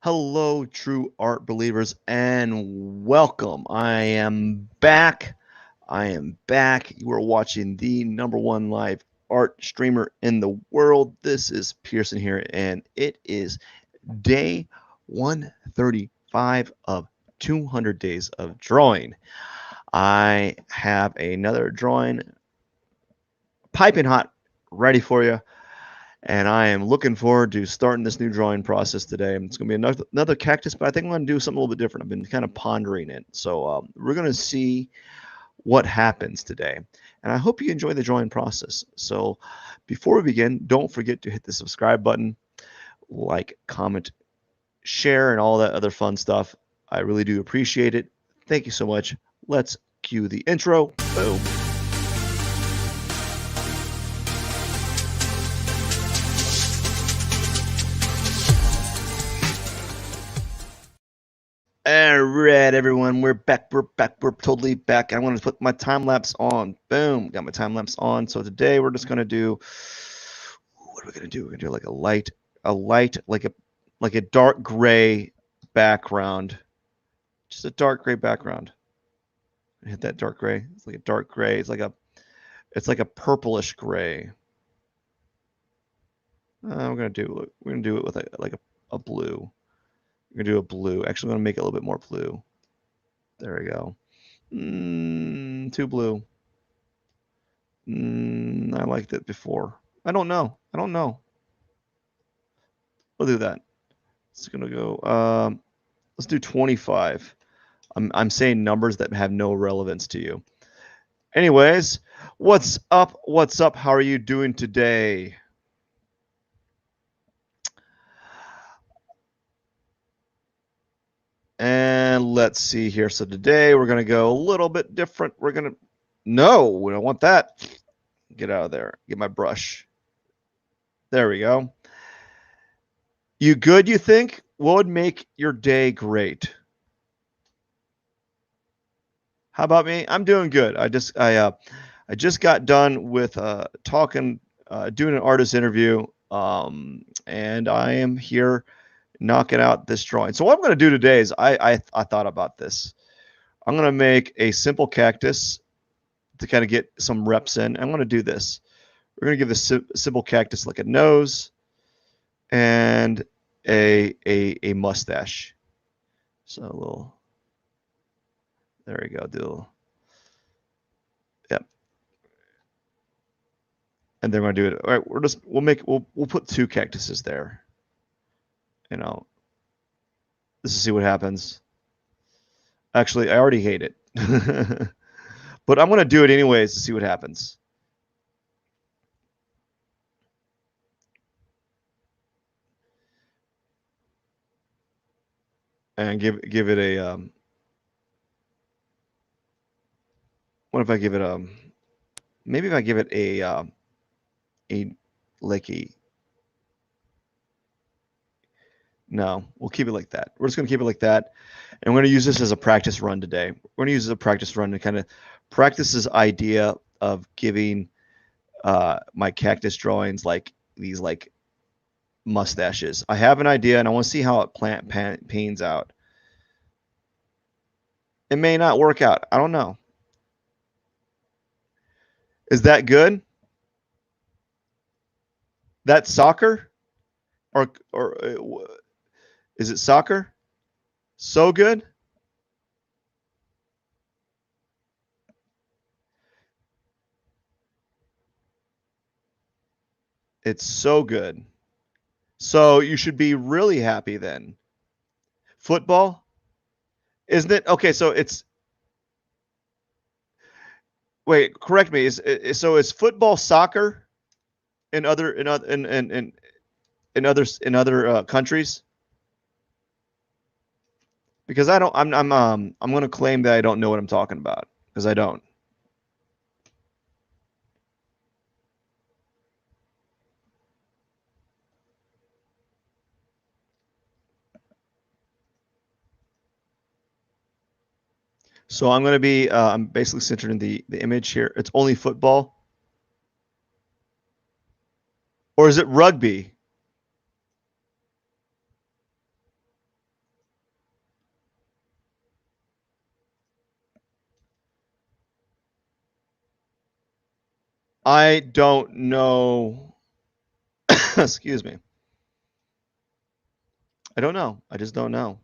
Hello, true art believers, and welcome. I am back. You are watching the #1 live art streamer in the world. This is Pierson here, and it is day 135 of 200 days of drawing. I have another drawing piping hot ready for you. And I am looking forward to starting this new drawing process today. It's going to be another cactus, but I think I'm going to do something a little bit different. I've been kind of pondering it. So we're going to see what happens today. And I hope you enjoy the drawing process. So before we begin, don't forget to hit the subscribe button, like, comment, share, and all that other fun stuff. I really do appreciate it. Thank you so much. Let's cue the intro. Boom. All right, everyone, we're back. We're totally back. I want to put my time lapse on. Boom, got my time lapse on. So today we're just gonna do. What are we gonna do? We're gonna do like a light, like a dark gray background. Just a dark gray background. Hit that dark gray. It's like a dark gray. It's like a purplish gray. We're gonna do it with a blue. We're going to do a blue. Actually, I'm going to make it a little bit more blue. There we go. Too blue. I liked it before. I don't know. We'll do that. It's going to go, let's do 25. I'm saying numbers that have no relevance to you. Anyways, what's up? How are you doing today? And let's see here. So today we're going to go a little bit different. No, we don't want that. Get out of there. Get my brush. There we go. You good, you think? What would make your day great? How about me? I'm doing good. I just got done with doing an artist interview, and I am here knocking out this drawing. So what I'm going to do today is I thought about this. I'm going to make a simple cactus to kind of get some reps in. I'm going to do this. We're going to give this simple cactus like a nose and a mustache. So a little. There we go. Yep. And then we're going to do it. All right, we'll put 2 cactuses there. You know, let's see what happens. Actually, I already hate it. But I'm going to do it anyways to see what happens. And give it a what if I give it maybe if I give it a no, we'll keep it like that. We're just going to keep it like that. And we're going to use this as a practice run today. We're going to use it as a practice run to kind of practice this idea of giving my cactus drawings like these like mustaches. I have an idea and I want to see how it pans out. It may not work out. I don't know. Is that good? That's soccer? Or is it soccer? So good? It's so good. So you should be really happy then. Football? Isn't it? Okay, so it's wait, correct me. Is football soccer in other countries? Because I don't I'm going to claim that I don't know what I'm talking about because I don't. So I'm going to be I'm basically centered in the image here. It's only football. Or is it rugby? I don't know. Excuse me. I don't know. I just don't know.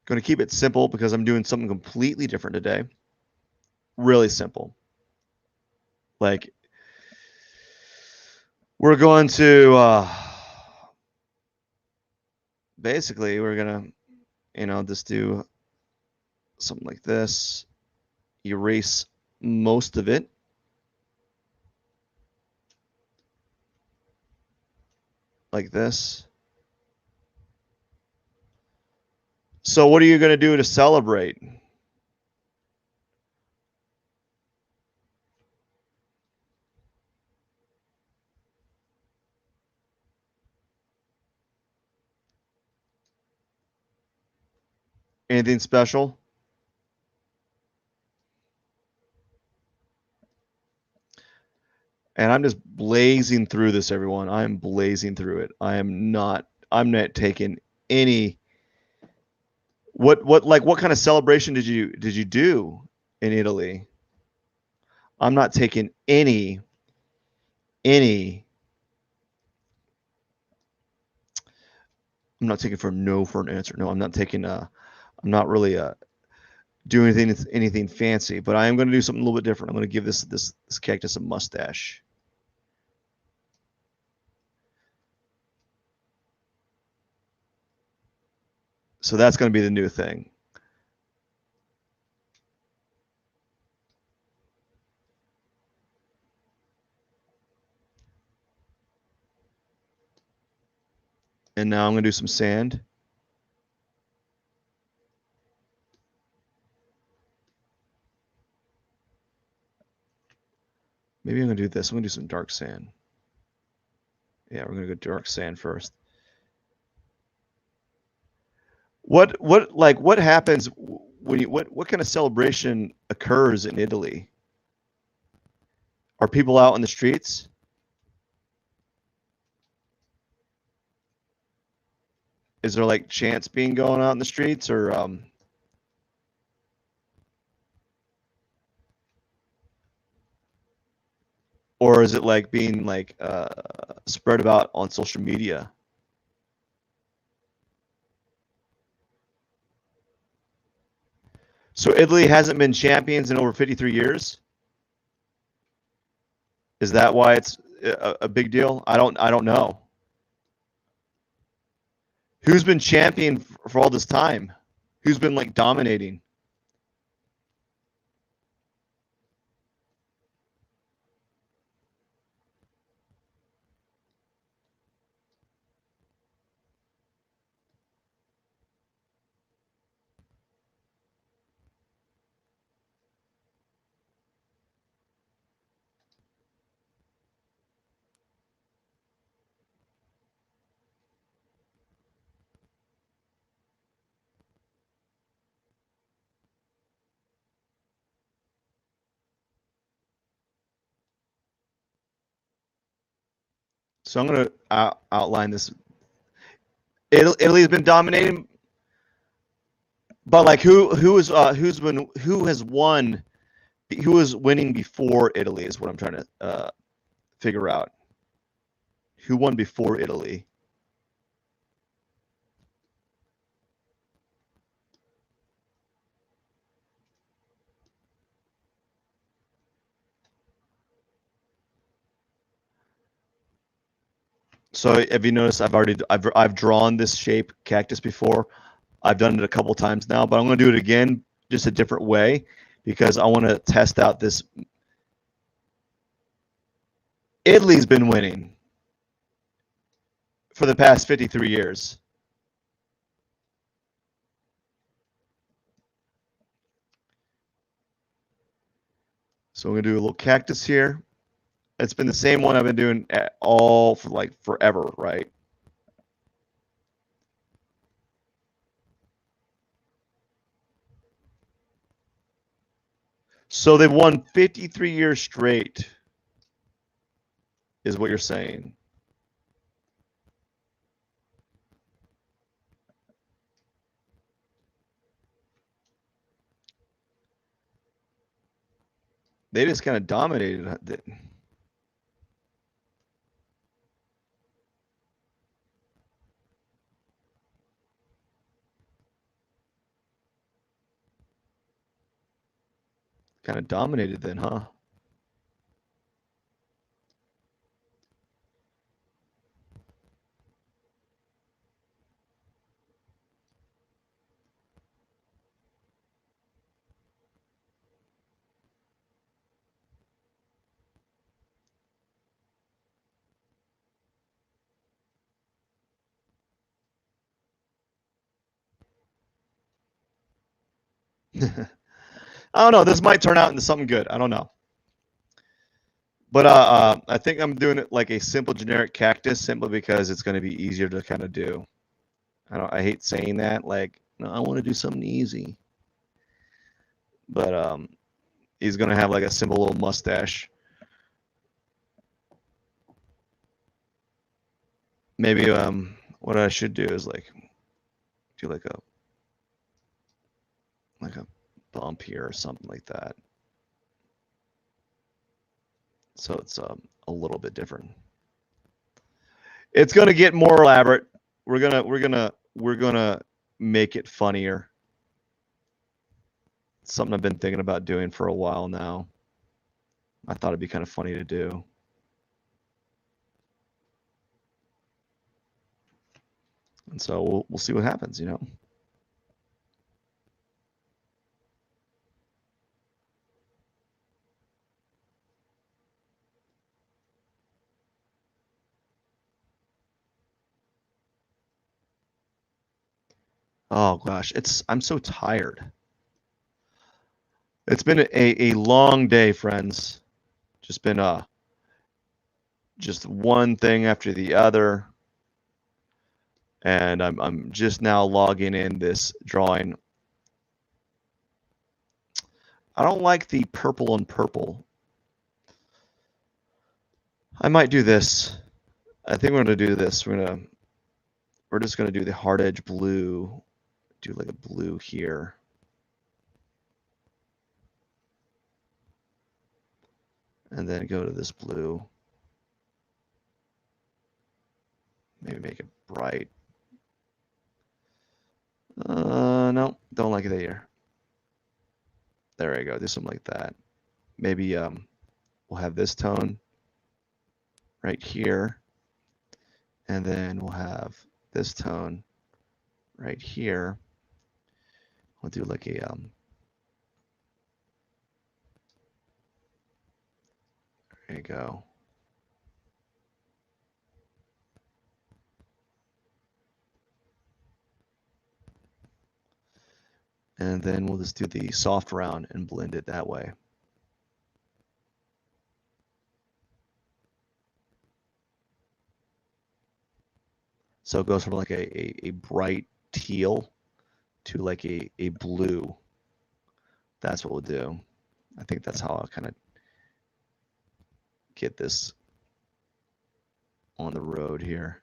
Going to keep it simple because I'm doing something completely different today. Really simple. Like, we're going to basically, we're going to, just do something like this. Erase most of it. Like this. So what are you going to do to celebrate? Anything special? And I'm just blazing through this, everyone. I'm blazing through it. I'm not taking any what kind of celebration did you do in Italy? I'm not taking any I'm not taking for no for an answer. No, I'm not taking I'm not really doing anything fancy, but I am going to do something a little bit different. I'm going to give this cactus a mustache. So that's going to be the new thing. And now I'm going to do some sand. Maybe I'm going to do this. I'm going to do some dark sand. Yeah, we're going to go dark sand first. What happens when you what kind of celebration occurs in Italy? Are people out in the streets? Is there like chants being going out in the streets, or is it like being like spread about on social media? So Italy hasn't been champions in over 53 years. Is that why it's a big deal? I don't know. Who's been champion for all this time? Who's been like dominating? So I'm going to outline this. Italy's been dominating, but like who has won, who was winning before Italy is what I'm trying to figure out. Who won before Italy? So have you noticed I've drawn this shape cactus before? I've done it a couple times now, but I'm going to do it again, just a different way, because I want to test out this. Italy's been winning for the past 53 years. So I'm going to do a little cactus here. It's been the same one I've been doing all for like forever, right? So they've won 53 years straight, is what you're saying. They just kind of dominated it. Kind of dominated then, huh? I don't know. This might turn out into something good. I don't know. But I think I'm doing it like a simple generic cactus simply because it's going to be easier to kind of do. I hate saying that. Like, no, I want to do something easy. But he's going to have like a simple little mustache. Maybe what I should do is like do like a bump here or something like that. So it's a little bit different. It's gonna get more elaborate. We're gonna make it funnier. It's something I've been thinking about doing for a while now. I thought it'd be kind of funny to do. And so we'll see what happens, you know. Oh gosh, I'm so tired. It's been a long day, friends. Just been just one thing after the other. And I'm just now logging in this drawing. I don't like the purple and purple. I might do this. I think we're gonna do this. We're just gonna do the hard edge blue. Do like a blue here. And then go to this blue. Maybe make it bright. No, don't like it there. There we go. Do something like that. Maybe we'll have this tone right here, and then we'll have this tone right here. We'll do like a there you go. And then we'll just do the soft round and blend it that way. So it goes from like a bright teal to like a blue. That's what we'll do. I think that's how I'll kind of get this on the road here.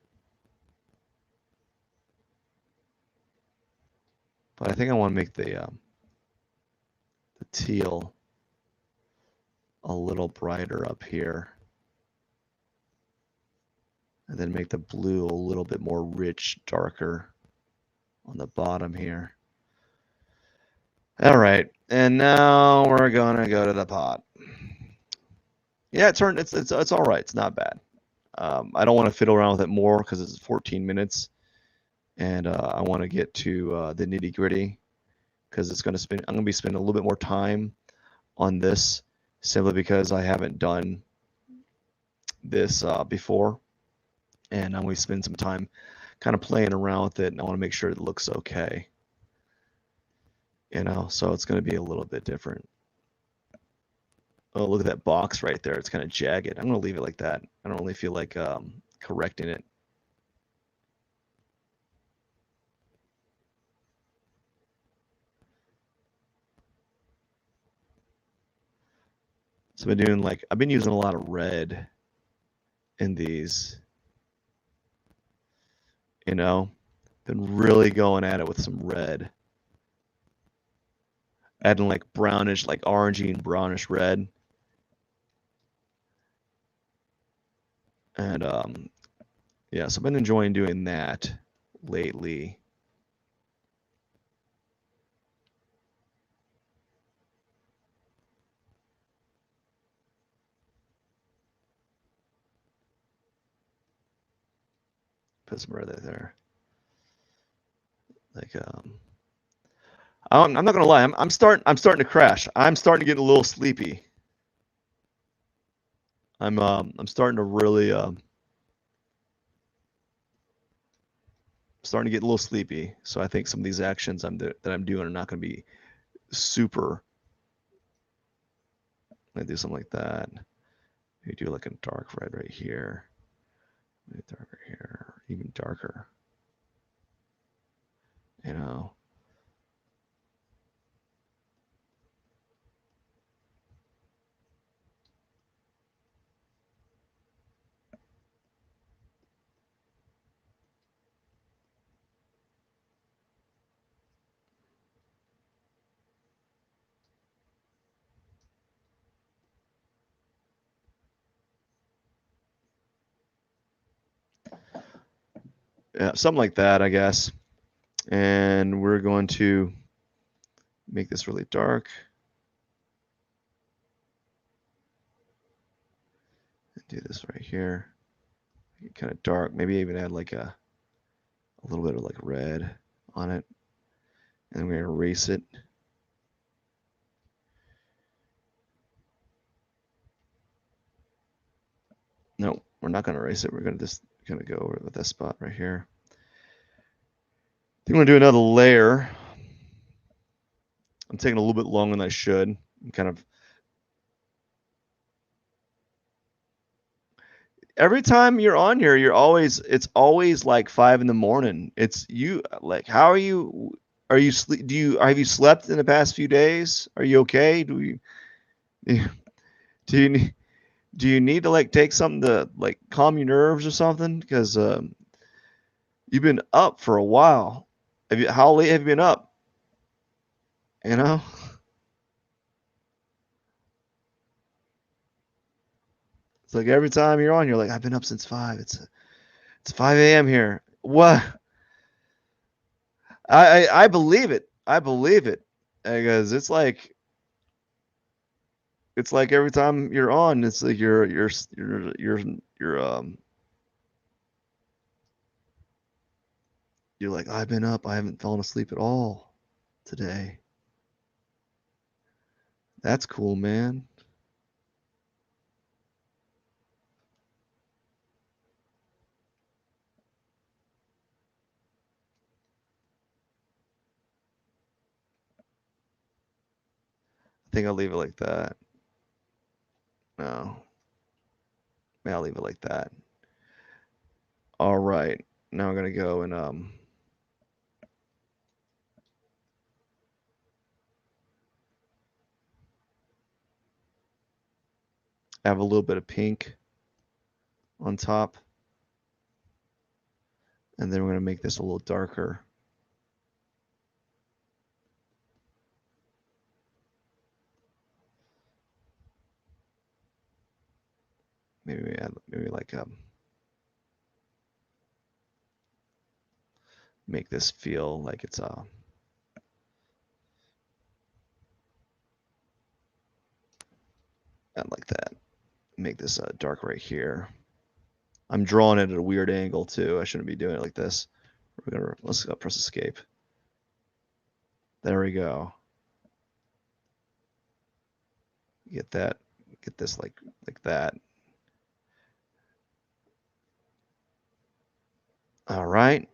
But I think I want to make the teal a little brighter up here. And then make the blue a little bit more rich, darker on the bottom here. All right, and now we're gonna go to the pot. Yeah, it's all right. It's not bad. I don't want to fiddle around with it more because it's 14 minutes, and I want to get to the nitty gritty because I'm gonna be spending a little bit more time on this simply because I haven't done this before, and I'm going to spend some time kind of playing around with it, and I want to make sure it looks okay. You know, so it's going to be a little bit different. Oh, look at that box right there. It's kind of jagged. I'm going to leave it like that. I don't really feel like correcting it. So I've been using a lot of red in these, you know, been really going at it with some red. Adding like brownish, like orangey and brownish red. And yeah, so I've been enjoying doing that lately. Put some right there. Like I'm not gonna lie, I'm starting to crash. I'm starting to get a little sleepy. I'm starting to really starting to get a little sleepy. So I think some of these actions that I'm doing are not going to be super. I do something like that. You do like a dark red right here, darker here, even darker. You know. Yeah, something like that, I guess. And we're going to make this really dark. Do this right here. Kind of dark. Maybe even add like a little bit of like red on it. And then we're going to erase it. No, we're not going to erase it. We're going to just kind of go over with this spot right here. I think I'm going to do another layer. I'm taking a little bit longer than I should. I'm kind of every time you're on here, it's always like 5 in the morning. It's you like how are you sleep have you slept in the past few days? Are you okay? Do you do you need to like take something to like calm your nerves or something? Because you've been up for a while. How late have you been up? You know? It's like every time you're on, you're like, I've been up since 5. It's 5 a.m. here. What? I believe it. I believe it because it's like every time you're on, it's like you're like I've been up. I haven't fallen asleep at all today. That's cool, man. I think I'll leave it like that. No, I'll leave it like that. All right. Now I'm gonna go and have a little bit of pink on top, and then we're gonna make this a little darker. Maybe like make this feel like it's like that. Make this dark right here. I'm drawing it at a weird angle too. I shouldn't be doing it like this. Let's go press escape. There we go. Get that. Get this like that. All right.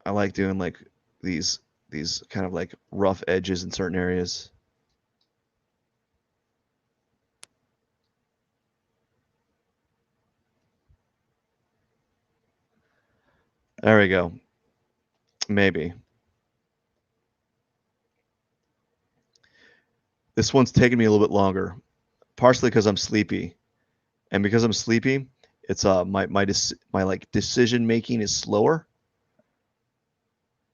I like doing like these kind of like rough edges in certain areas. There we go. Maybe. This one's taking me a little bit longer, partially because I'm sleepy, and because I'm sleepy, it's my like decision making is slower,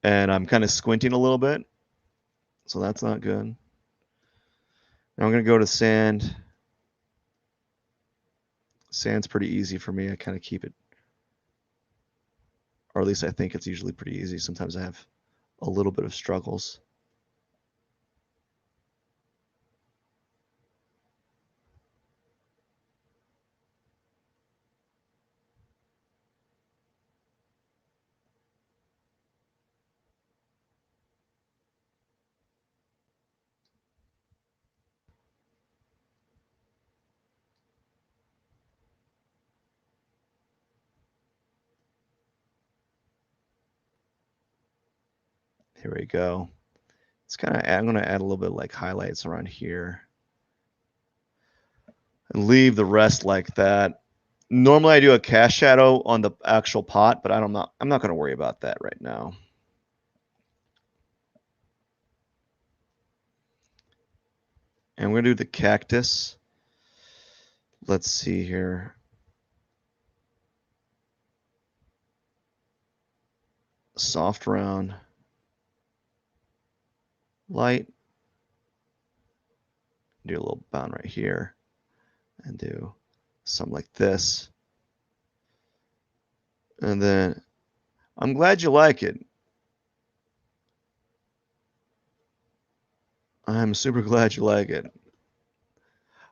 and I'm kind of squinting a little bit, so that's not good. Now I'm gonna go to sand. Sand's pretty easy for me. I kind of keep it, or at least I think it's usually pretty easy. Sometimes I have a little bit of struggles. Here we go. It's kind of, I'm going to add a little bit of like highlights around here and leave the rest like that. Normally I do a cast shadow on the actual pot, but I'm not going to worry about that right now. And we're going to do the cactus. Let's see here. Soft round. Light. Do a little bound right here. And do something like this. And then, I'm glad you like it. I'm super glad you like it.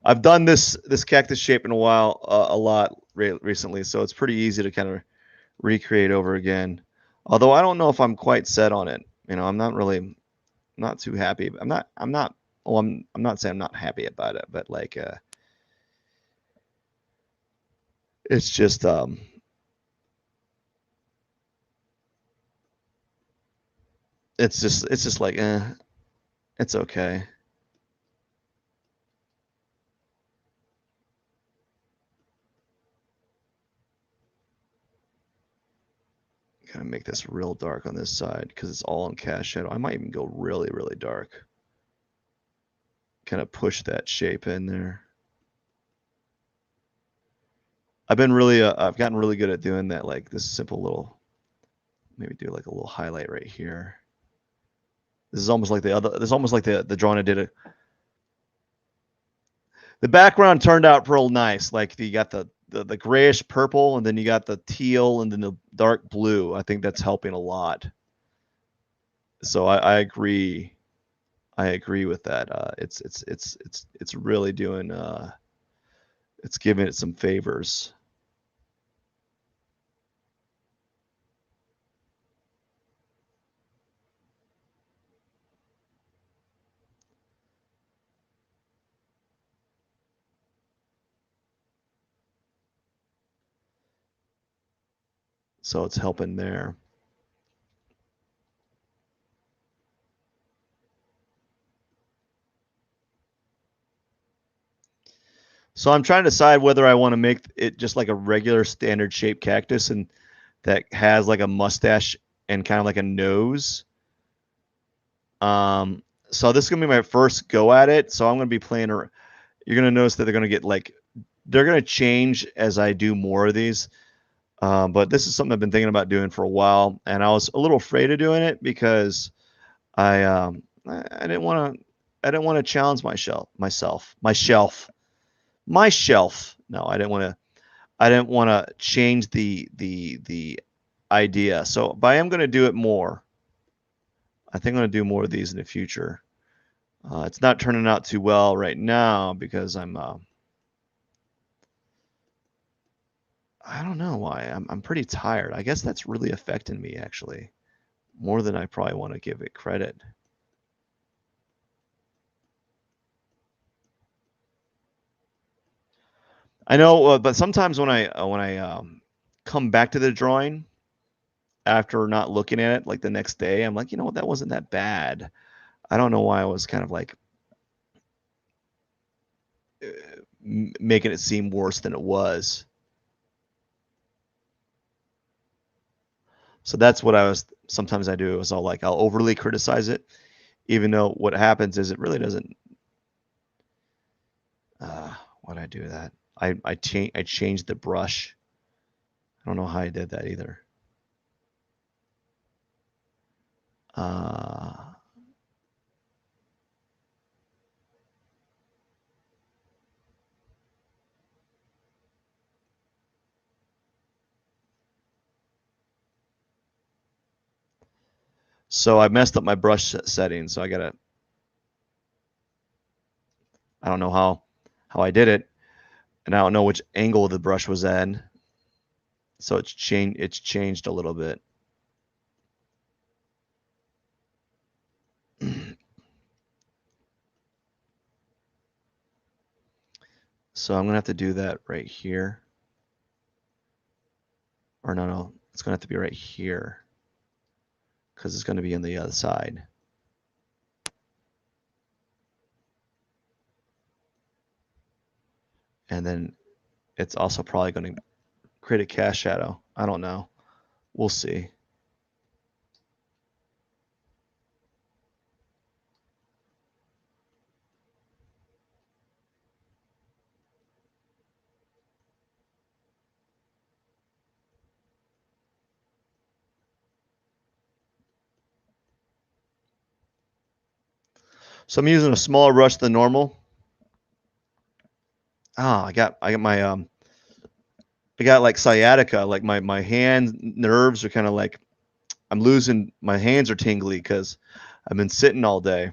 I've done this cactus shape in a while, a lot recently, so it's pretty easy to kind of recreate over again. Although I don't know if I'm quite set on it. You know, I'm not too happy. Well, I'm not saying I'm not happy about it, but like, it's just, it's just like, it's okay. Kind of make this real dark on this side because it's all in cast shadow. I might even go really, really dark. Kind of push that shape in there. I've gotten really good at doing that, like this simple little, maybe do like a little highlight right here. This is almost like the drawing I did. The background turned out real nice. Like you got the grayish purple, and then you got the teal, and then the dark blue. I think that's helping a lot. So I agree. I agree with that. It's really doing. It's giving it some favors. So it's helping there. So I'm trying to decide whether I want to make it just like a regular standard shaped cactus and that has like a mustache and kind of like a nose. So this is gonna be my first go at it. So I'm gonna be playing. You're gonna notice that they're gonna get like they're gonna change as I do more of these. But this is something I've been thinking about doing for a while, and I was a little afraid of doing it because I didn't want to challenge my shelf. No, I didn't want to change the idea. So, but I am going to do it more. I think I'm going to do more of these in the future. It's not turning out too well right now because I don't know why. I'm pretty tired. I guess that's really affecting me actually, more than I probably want to give it credit. I know, but sometimes when I come back to the drawing after not looking at it like the next day, I'm like, you know what, that wasn't that bad. I don't know why I was kind of like making it seem worse than it was. So that's what sometimes I do is I'll overly criticize it, even though what happens is it really doesn't. Why'd I do that? I changed the brush. I don't know how I did that either. Uh, So I messed up my brush settings. So I don't know how I did it, and I don't know which angle the brush was in. So it's changed a little bit. So I'm gonna have to do that right here. Or no, it's gonna have to be right here because it's gonna be on the other side. And then it's also probably going to create a cast shadow. I don't know. We'll see. So I'm using a smaller brush than normal. I got my I got like sciatica, like my hand nerves are kind of like I'm losing. My hands are tingly because I've been sitting all day.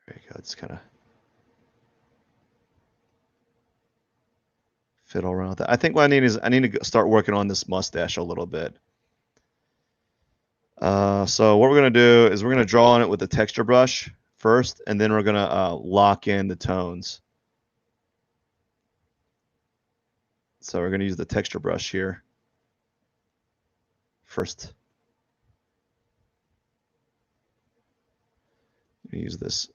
There you go. It's kind of fiddle around with that. I think what I need is I need to start working on this mustache a little bit. So what we're gonna do is we're gonna draw on it with the texture brush first, and then we're gonna lock in the tones. So we're gonna use the texture brush here first. Use this.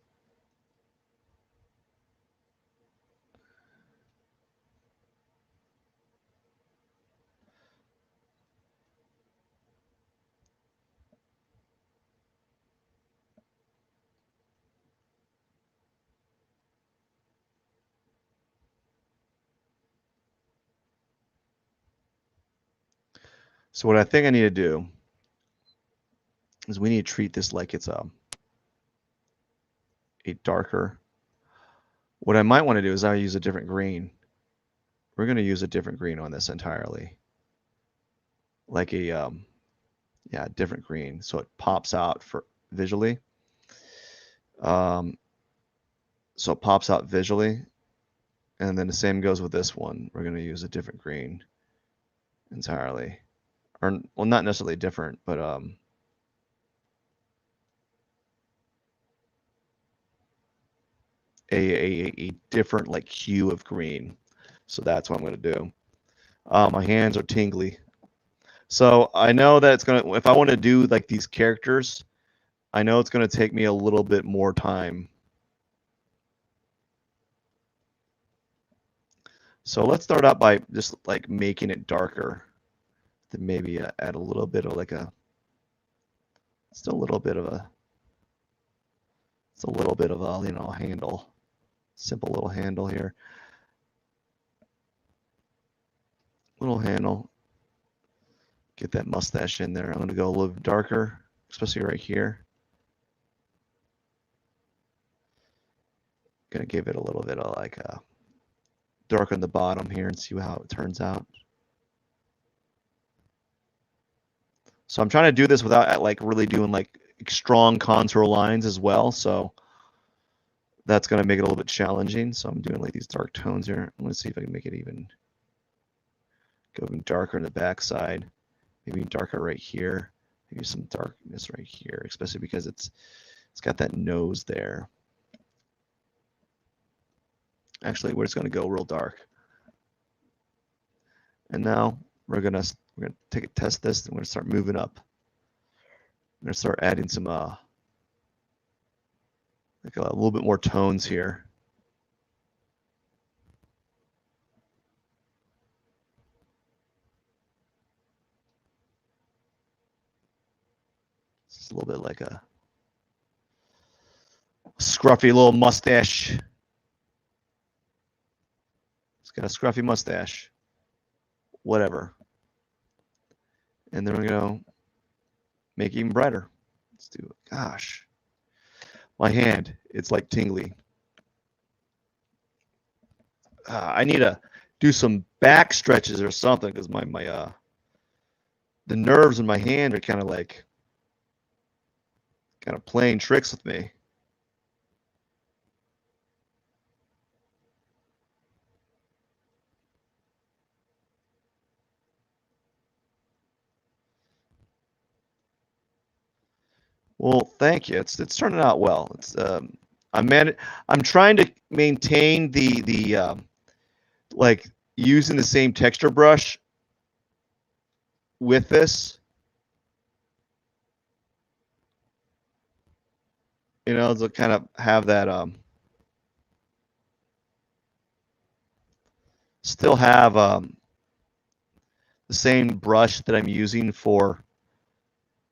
So what I think I need to do is we need to treat this like it's a darker. What I might want to do is I use a different green. We're going to use a different green on this entirely. Like a yeah, different green, so it pops out for visually. So it pops out visually, and then the same goes with this one. We're going to use a different green entirely, or well, not necessarily different, but a different like hue of green. So that's what I'm going to do. My hands are tingly. So I know that it's gonna. If I want to do like these characters, I know it's gonna take me a little bit more time. So let's start out by just like making it darker. Then maybe add a little bit of like a, just a little bit of a, it's a little bit of a handle, simple little handle here, little handle. Get that mustache in there. I'm gonna go a little bit darker, especially right here. Gonna give it a little bit of like a dark on the bottom here and see how it turns out. So I'm trying to do this without like really doing like strong contour lines as well. So that's going to make it a little bit challenging. So I'm doing like these dark tones here. I'm going to see if I can make it even go even darker in the backside. Maybe darker right here. Maybe some darkness right here, especially because it's got that nose there. Actually, we're just going to go real dark. And now we're gonna test this, and we're gonna start moving up. We're gonna start adding some like a little bit more tones here. It's a little bit like a scruffy little mustache. It's got a scruffy mustache. Whatever. And then we're going to make it even brighter. Let's do it. Gosh. My hand, it's like tingly. I need to do some back stretches or something because the nerves in my hand are kind of playing tricks with me. Well, thank you. It's turning out well. It's I'm trying to maintain the like using the same texture brush with this. You know, to kind of have that still have the same brush that I'm using for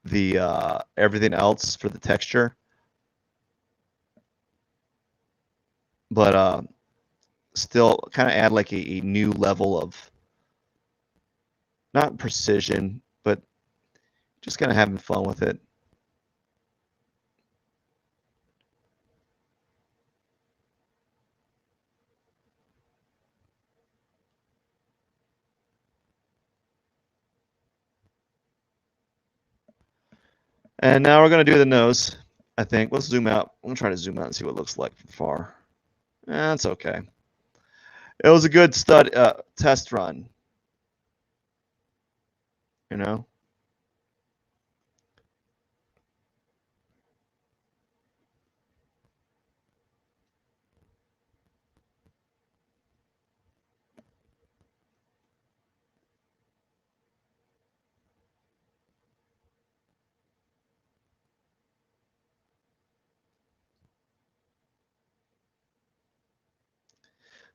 the everything else for the texture, but still kind of add like a new level of not precision, but just kind of having fun with it. And now we're going to do the nose, I think. Let's zoom out. I'm going to try to zoom out and see what it looks like from far. That's okay. It was a good test run. You know?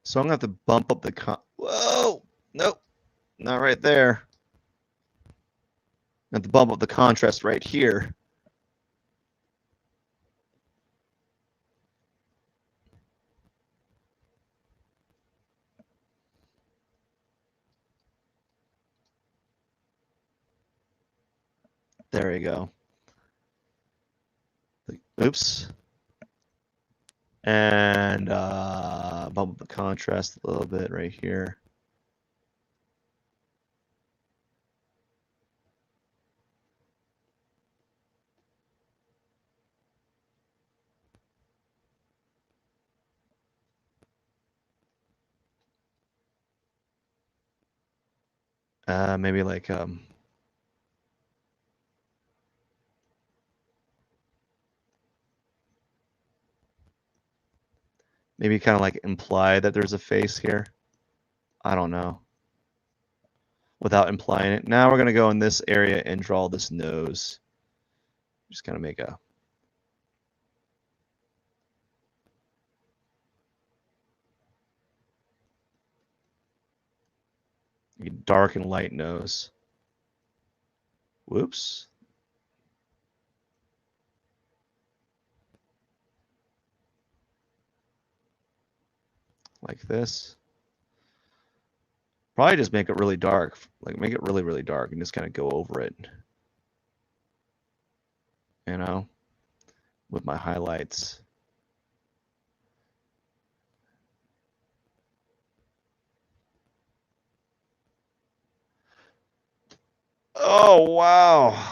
So I'm going to have to bump up the whoa! Nope. Not right there. I have to bump up the contrast right here. There you go. Oops. And bump up the contrast a little bit right here. Maybe like maybe kind of like imply that there's a face here. I don't know. Without implying it. Now we're going to go in this area and draw this nose. Just kind of make a dark and light nose. Whoops. Like this. Probably just make it really dark. Like make it really, really dark and just kind of go over it. You know, with my highlights. Oh, wow.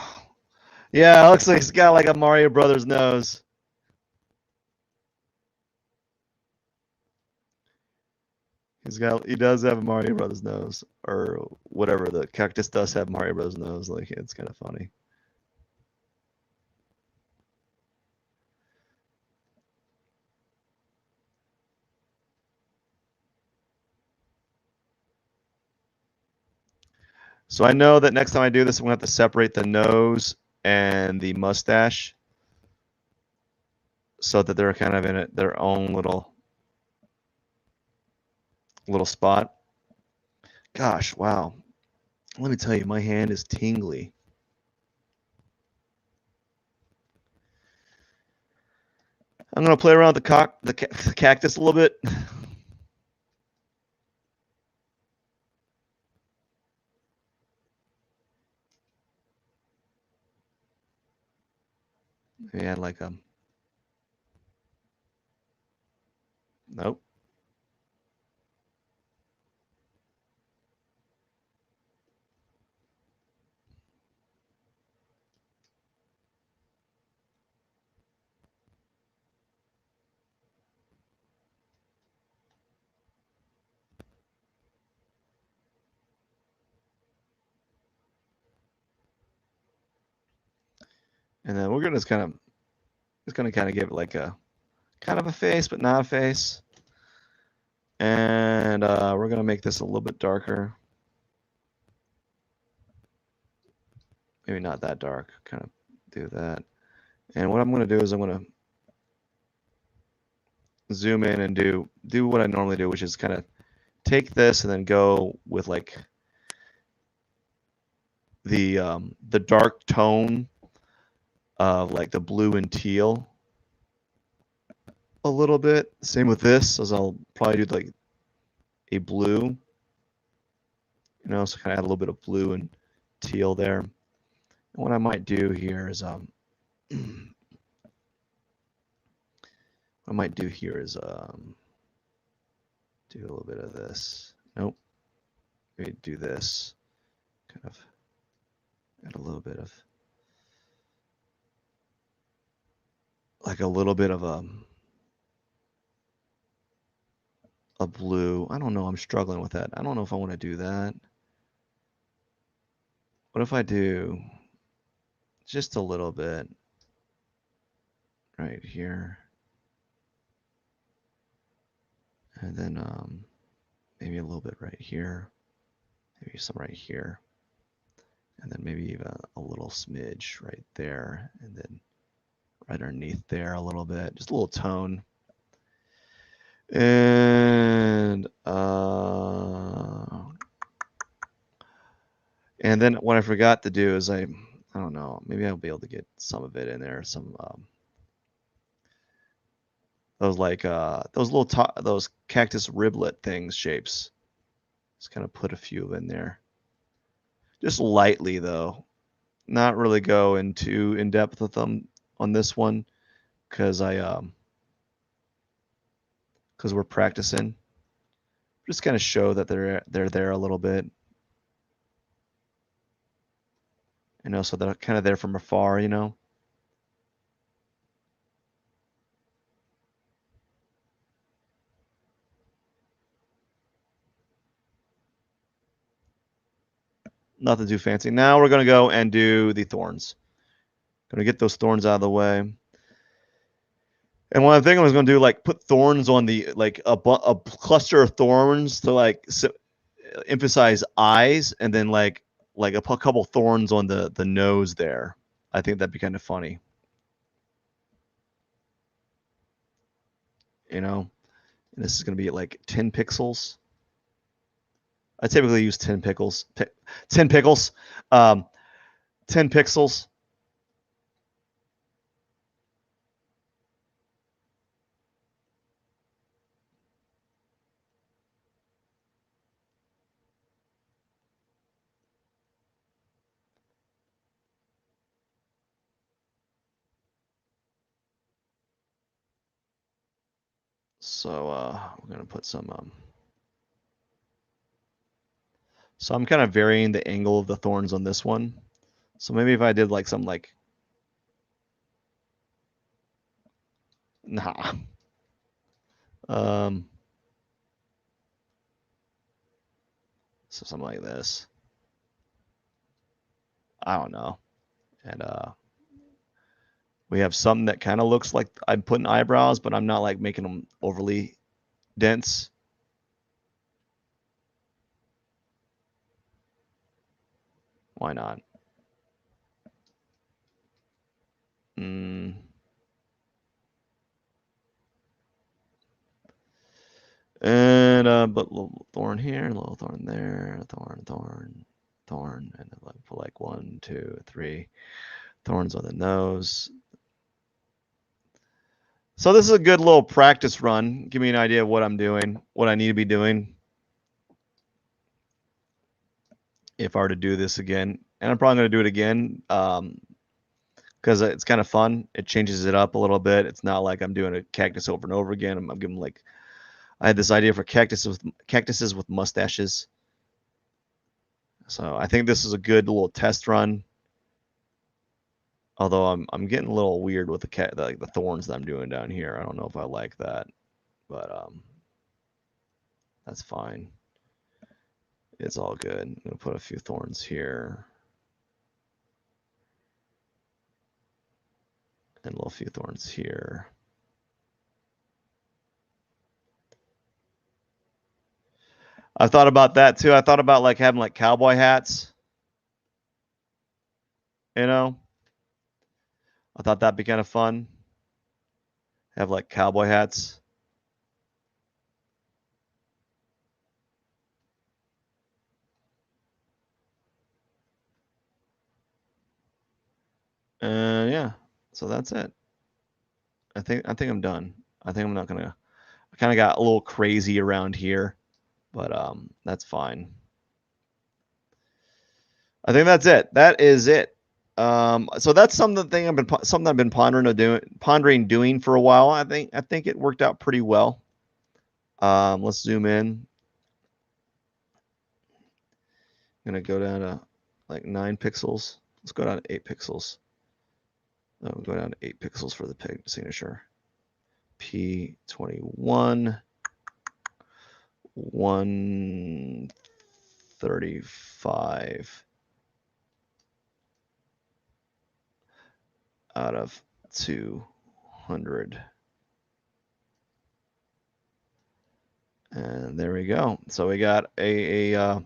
Yeah, it looks like he's got like a Mario Brothers nose. He does have a Mario Brothers nose, or whatever. The cactus does have Mario Brothers nose. Like, it's kind of funny. So I know that next time I do this, I'm gonna have to separate the nose and the mustache so that they're kind of in their own little spot. Gosh, wow. Let me tell you, my hand is tingly. I'm going to play around with the cactus a little bit. Maybe add like a... Nope. And then we're going to just kind of give it like a kind of a face, but not a face. And we're going to make this a little bit darker. Maybe not that dark. Kind of do that. And what I'm going to do is I'm going to zoom in and do what I normally do, which is kind of take this and then go with like the dark tone of like the blue and teal a little bit. Same with this, as I'll probably do like a blue, so kind of add a little bit of blue and teal there. And what I might do here is do a little bit of this. Nope. Maybe do this. Kind of add a little bit of like a little bit of a blue. I don't know. I'm struggling with that. I don't know if I want to do that. What if I do just a little bit right here? And then maybe a little bit right here. Maybe some right here. And then maybe even a little smidge right there. And then right underneath there a little bit. Just a little tone. And then what I forgot to do is I don't know, maybe I'll be able to get some of it in there, some those like those little those cactus riblet things shapes. Just kind of put a few in there, just lightly though, not really go into in depth with them on this one because because we're practicing. Just kind of show that they're there a little bit. So they're kind of there from afar, Nothing too fancy. Now we're going to go and do the thorns. Going to get those thorns out of the way. And one thing I was going to do, like put thorns on the, like a cluster of thorns to like emphasize eyes, and then like a couple thorns on the nose there. I think that'd be kind of funny. And this is going to be like 10 pixels. I typically use 10 pickles. 10 pickles. 10 pixels. So we're going to put some... So I'm kind of varying the angle of the thorns on this one. So maybe if I did like some like... Nah. So something like this. I don't know. And we have something that kind of looks like I'm putting eyebrows, but I'm not like making them overly dense. Why not? And but little thorn here, little thorn there, thorn, and then like put like 1, 2, 3 thorns on the nose. So this is a good little practice run. Give me an idea of what I'm doing, what I need to be doing if I were to do this again. And I'm probably going to do it again because it's kind of fun. It changes it up a little bit. It's not like I'm doing a cactus over and over again. I'm giving like, I had this idea for cactuses with mustaches. So I think this is a good little test run. Although I'm getting a little weird with the thorns that I'm doing down here. I don't know if I like that, but that's fine. It's all good. I'm gonna put a few thorns here. And a little few thorns here. I thought about that too. I thought about like having like cowboy hats. You know, I thought that'd be kind of fun. Have like cowboy hats. Yeah. So that's it. I think I'm done. I think I'm not gonna. I kind of got a little crazy around here, but that's fine. I think that's it. That is it. So that's something I've been pondering doing for a while. I think it worked out pretty well. Let's zoom in. I'm gonna go down to like 9 pixels. Let's go down to 8 pixels. No, we'll go down to 8 pixels for the pig signature. P21 135 out of 200. And there we go. So we got a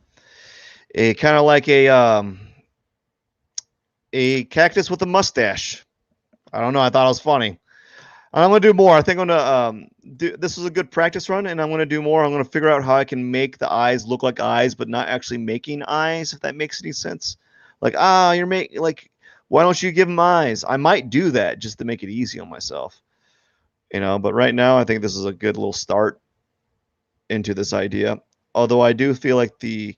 kind of like a cactus with a mustache. I don't know. I thought it was funny. And I'm gonna do more. I think I'm gonna do. This was a good practice run, and I'm gonna do more. I'm gonna figure out how I can make the eyes look like eyes, but not actually making eyes. If that makes any sense. Like you're making like, why don't you give them eyes? I might do that just to make it easy on myself, you know. But right now, I think this is a good little start into this idea. Although I do feel like the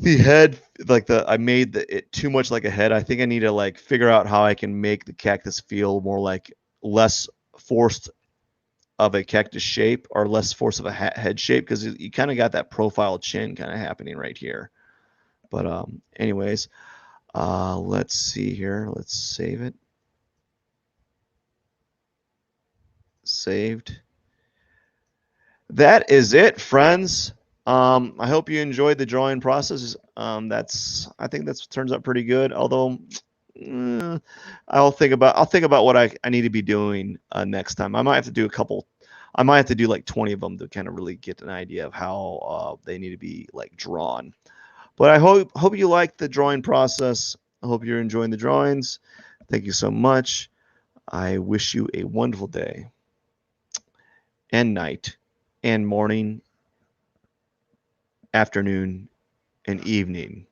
head, like I made it too much like a head. I think I need to like figure out how I can make the cactus feel more like less forced of a cactus shape or less force of a head shape, because you kind of got that profile chin kind of happening right here. But anyways, let's see here. Let's save it. Saved. That is it, friends. I hope you enjoyed the drawing process. I think that turns out pretty good. Although I'll think about what I need to be doing next time. I might have to do a couple. I might have to do like 20 of them to kind of really get an idea of how they need to be like drawn. But I hope you like the drawing process. I hope you're enjoying the drawings. Thank you so much. I wish you a wonderful day and night and morning, afternoon, and evening.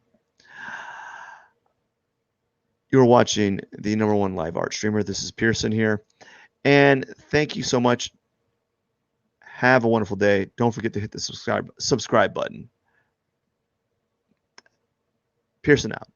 You're watching the #1 live art streamer. This is Pierson here. And thank you so much. Have a wonderful day. Don't forget to hit the subscribe button. Pierson out.